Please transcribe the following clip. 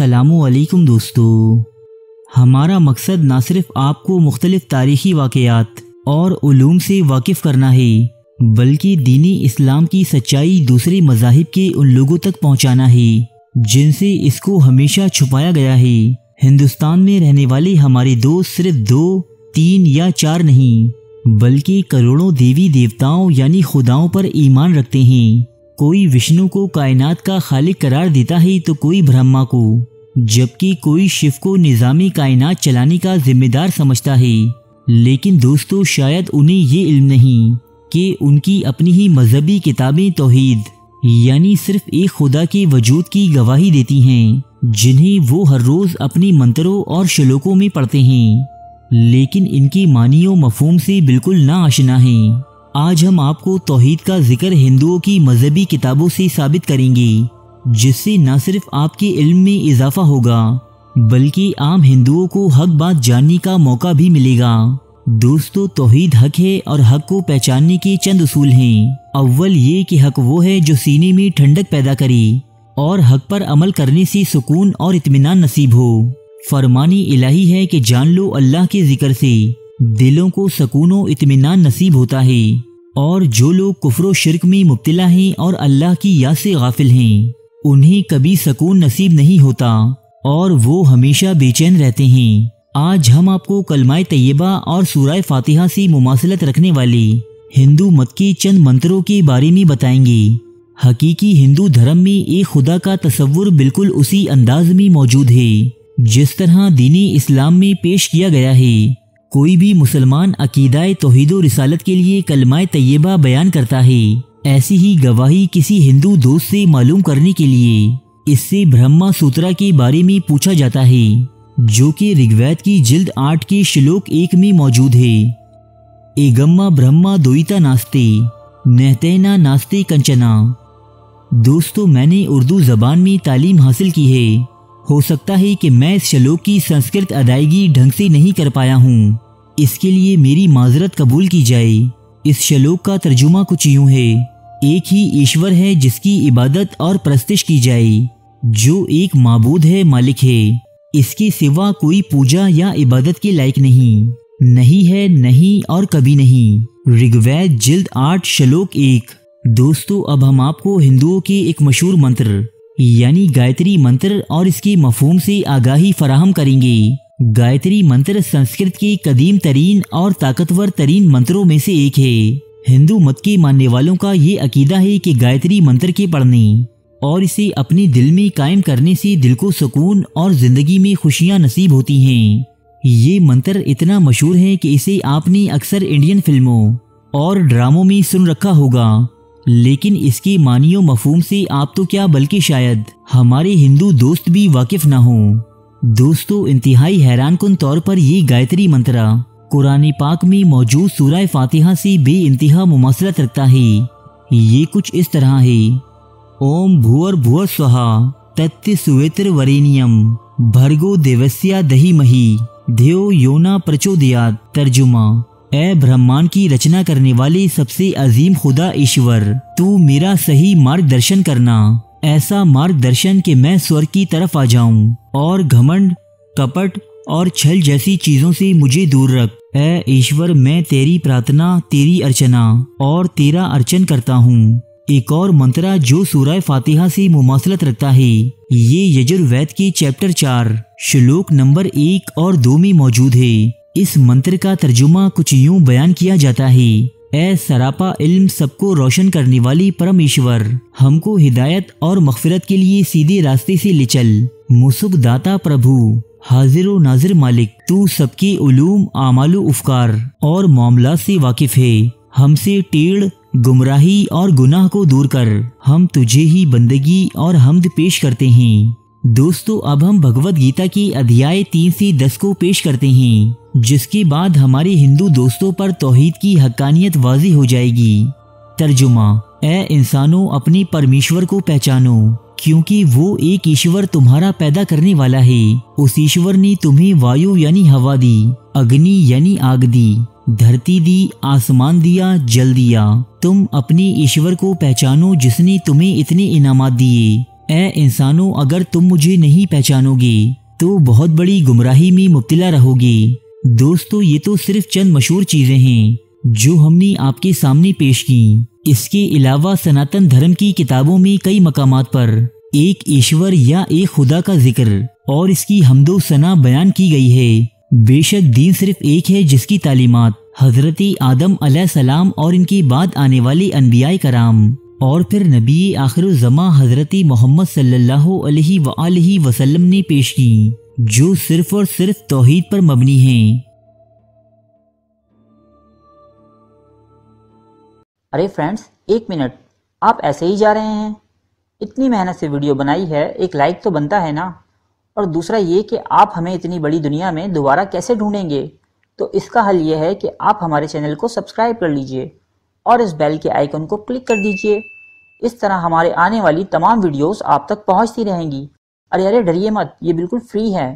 अस्सलामुअलैकुम दोस्तों, हमारा मकसद ना सिर्फ आपको मुख्तलिफ तारीख़ी वाक़यात और उलूम से वाकिफ़ करना है, बल्कि दीनी इस्लाम की सच्चाई दूसरे मज़ाहिब के उन लोगों तक पहुँचाना है जिनसे इसको हमेशा छुपाया गया है। हिंदुस्तान में रहने वाले हमारे दोस्त सिर्फ 2, 3 या 4 नहीं, बल्कि करोड़ों देवी देवताओं यानी खुदाओं पर ईमान रखते हैं। कोई विष्णु को कायनात का खालिक करार देता है तो कोई ब्रह्मा को, जबकि कोई शिव को निज़ामी कायनात चलाने का जिम्मेदार समझता है। लेकिन दोस्तों, शायद उन्हें ये इल्म नहीं कि उनकी अपनी ही मजहबी किताबें तौहीद यानी सिर्फ एक खुदा के वजूद की गवाही देती हैं, जिन्हें वो हर रोज़ अपनी मंत्रों और श्लोकों में पढ़ते हैं, लेकिन इनकी मानियों मफहूम से बिल्कुल ना आशना हैं। आज हम आपको तौहीद का जिक्र हिंदुओं की मजहबी किताबों से साबित करेंगे, जिससे न सिर्फ आपके इल्म में इजाफा होगा, बल्कि आम हिंदुओं को हक बात जानने का मौका भी मिलेगा। दोस्तों, तौहीद हक है और हक को पहचानने के चंद उसूल हैं। अव्वल ये कि हक वो है जो सीने में ठंडक पैदा करे और हक पर अमल करने से सुकून और इत्मीनान नसीब हो। फरमानी इलाही है कि जान लो अल्लाह के जिक्र से दिलों को सुकून और इत्मीनान नसीब होता है, और जो लोग कुफ्र शिर्क में मुब्तला हैं और अल्लाह की याद से गाफिल हैं, उन्हें कभी सुकून नसीब नहीं होता और वो हमेशा बेचैन रहते हैं। आज हम आपको कलमाए तैयबा और सूरह फातिहा से मुमासलत रखने वाले हिंदू मत के चंद मंत्रों के बारे में बताएंगे। हकीकी हिंदू धर्म में एक खुदा का तसव्वुर बिल्कुल उसी अंदाज में मौजूद है जिस तरह दीनी इस्लाम में पेश किया गया है। कोई भी मुसलमान अकीदाए तौहीद और रिसालत के लिए कलमाए तैयबा बयान करता है, ऐसी ही गवाही किसी हिंदू दोस्त से मालूम करने के लिए इससे ब्रह्मा सूत्रा के बारे में पूछा जाता है, जो कि ऋग्वेद की जिल्द 8 के श्लोक 1 में मौजूद है। एगम्मा ब्रह्मा दोईता नास्ते नहतेना नास्ते कंचना। दोस्तों, मैंने उर्दू ज़बान में तालीम हासिल की है। हो सकता है कि मैं इस श्लोक की संस्कृत अदायगी ढंग से नहीं कर पाया हूँ, इसके लिए मेरी माजरत कबूल की जाए। इस श्लोक का तर्जुमा कुछ यूँ है: एक ही ईश्वर है जिसकी इबादत और परस्तिश की जाए, जो एक माबूद है, मालिक है, इसके सिवा कोई पूजा या इबादत के लायक नहीं है, नहीं और कभी नहीं। ऋग्वेद जिल्द 8 श्लोक 1। दोस्तों, अब हम आपको हिंदुओं के एक मशहूर मंत्र यानी गायत्री मंत्र और इसके मफहूम से आगाही फराहम करेंगे। गायत्री मंत्र संस्कृत के कदीम तरीन और ताकतवर तरीन मंत्रों में से एक है। हिंदू मत के मानने वालों का ये अकीदा है कि गायत्री मंत्र के पढ़ने और इसे अपने दिल में कायम करने से दिल को सुकून और जिंदगी में खुशियां नसीब होती हैं। ये मंत्र इतना मशहूर है कि इसे आपने अक्सर इंडियन फिल्मों और ड्रामों में सुन रखा होगा, लेकिन इसके मानियों मफहूम से आप तो क्या बल्कि शायद हमारे हिंदू दोस्त भी वाकिफ ना हो। दोस्तों, इंतहाई हैरानकुन तौर पर ये गायत्री मंत्र कुरान पाक में मौजूद सूरह फातिहा से बेइंतहा मुमासलत रखता है। ये कुछ इस तरह है: ओम भूर भुवर स्वहा तत्ति सुवेत्र वरेनियम भर्गो देवस्या दहीमही ध्यो योना प्रचोदयात। तर्जुमा: ए ब्रह्मांड की रचना करने वाले सबसे अजीम खुदा ईश्वर, तू मेरा सही मार्गदर्शन करना, ऐसा मार्गदर्शन कि मैं स्वर्ग की तरफ आ जाऊं, और घमंड, कपट और छल जैसी चीजों से मुझे दूर रख। ए ईश्वर, मैं तेरी प्रार्थना, तेरी अर्चना और तेरा अर्चन करता हूँ। एक और मंत्र जो सूरह फातिहा से मुमासलत रखता है, ये यजुर्वेद के चैप्टर 4 श्लोक नंबर 1 और 2 में मौजूद है। इस मंत्र का तर्जुमा कुछ यूं बयान किया जाता है: ए सरापा इल्म सबको रोशन करने वाली परमेश्वर, हमको हिदायत और मग़फ़िरत के लिए सीधे रास्ते से ले चल। मुसुक दाता प्रभु, हाजिर नाजिर मालिक, तू सबके उलूम, आमालु उफ़कार और मामला से वाकिफ है। हमसे टेढ़, गुमराही और गुनाह को दूर कर। हम तुझे ही बंदगी और हम्द पेश करते हैं। दोस्तों, अब हम भगवद गीता की अध्याय 3 से 10 को पेश करते हैं, जिसके बाद हमारे हिंदू दोस्तों पर तौहीद की हक्कानियत वाज़ी हो जाएगी। तर्जुमा: ए इंसानों, अपने परमेश्वर को पहचानो, क्योंकि वो एक ईश्वर तुम्हारा पैदा करने वाला है। उस ईश्वर ने तुम्हें वायु यानी हवा दी, अग्नि यानी आग दी, धरती दी, आसमान दिया, जल दिया। तुम अपने ईश्वर को पहचानो जिसने तुम्हें इतने इनामात दिए। ए इंसानों, अगर तुम मुझे नहीं पहचानोगे तो बहुत बड़ी गुमराही में मुब्तला रहोगे। दोस्तों, ये तो सिर्फ चंद मशहूर चीजें हैं जो हमने आपके सामने पेश की। इसके अलावा सनातन धर्म की किताबों में कई मकामात पर एक ईश्वर या एक खुदा का जिक्र और इसकी हम्दो सना बयान की गई है। बेशक दीन सिर्फ एक है जिसकी तालीमात हजरती आदम अलैहिस्सलाम और इनके बाद आने वाले अनबियाए कराम और फिर नबी आखिरुज़्ज़मा हजरती मोहम्मद सल्लल्लाहु अलैहि वसल्लम ने पेश की, जो सिर्फ और सिर्फ तौहीद पर मबनी हैं। अरे फ्रेंड्स, एक मिनट, आप ऐसे ही जा रहे हैं? इतनी मेहनत से वीडियो बनाई है, एक लाइक तो बनता है ना। और दूसरा ये कि आप हमें इतनी बड़ी दुनिया में दोबारा कैसे ढूंढेंगे? तो इसका हल ये है कि आप हमारे चैनल को सब्सक्राइब कर लीजिए और इस बेल के आइकन को क्लिक कर दीजिए। इस तरह हमारे आने वाली तमाम वीडियोस आप तक पहुंचती रहेंगी। अरे डरिए मत, ये बिल्कुल फ्री है।